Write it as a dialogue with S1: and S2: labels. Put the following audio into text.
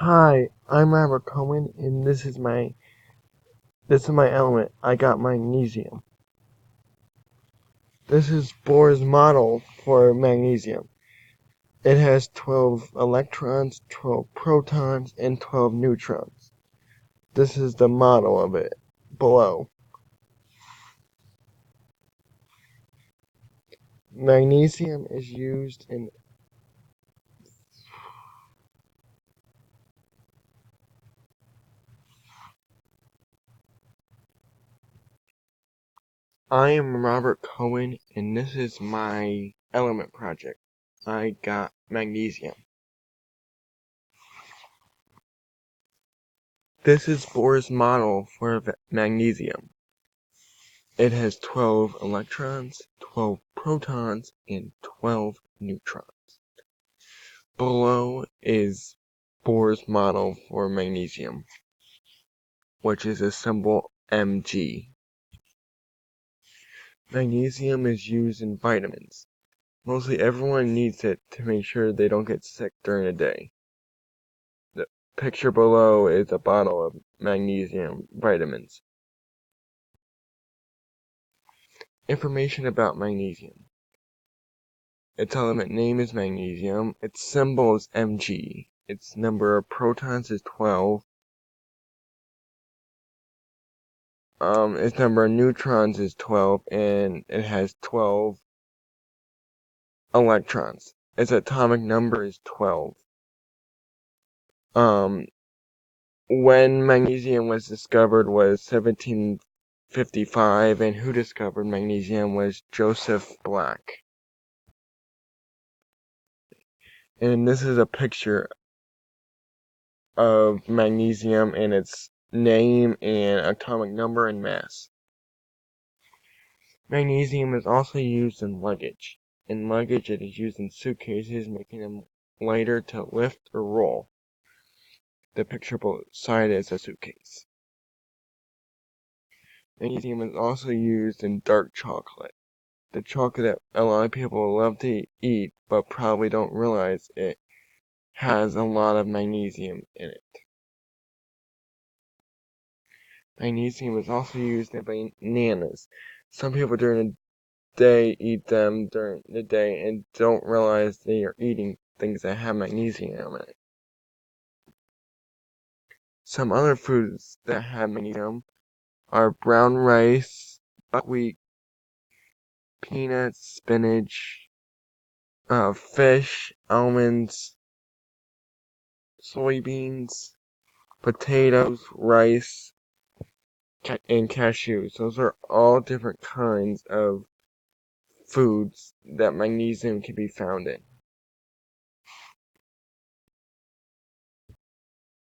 S1: Hi, I'm Robert Cohen, and this is my element. I got magnesium. This is Bohr's model for magnesium. It has 12 electrons, 12 protons, and 12 neutrons. This is the model of it below. Magnesium is used in I am Robert Cohen, and this is my element project. I got magnesium. This is Bohr's model for magnesium. It has 12 electrons, 12 protons, and 12 neutrons. Below is Bohr's model for magnesium, which is a symbol Mg. Magnesium is used in vitamins. Mostly everyone needs it to make sure they don't get sick during the day. The picture below is a bottle of magnesium vitamins. Information about magnesium. Its element name is magnesium. Its symbol is Mg. Its number of protons is 12. Its number of neutrons is 12, and it has 12 electrons. Its atomic number is 12. When magnesium was discovered was 1755, and who discovered magnesium was Joseph Black. And this is a picture of magnesium and its name and atomic number and mass. Magnesium is also used in luggage. In luggage, it is used in suitcases, making them lighter to lift or roll. The picture beside is a suitcase. Magnesium is also used in dark chocolate. The chocolate that a lot of people love to eat, but probably don't realize it has a lot of magnesium in it. Magnesium is also used in bananas. Some people during the day eat them during the day and don't realize they are eating things that have magnesium in it. Some other foods that have magnesium are brown rice, buckwheat, peanuts, spinach, fish, almonds, soybeans, potatoes, rice, and cashews. Those are all different kinds of foods that magnesium can be found in.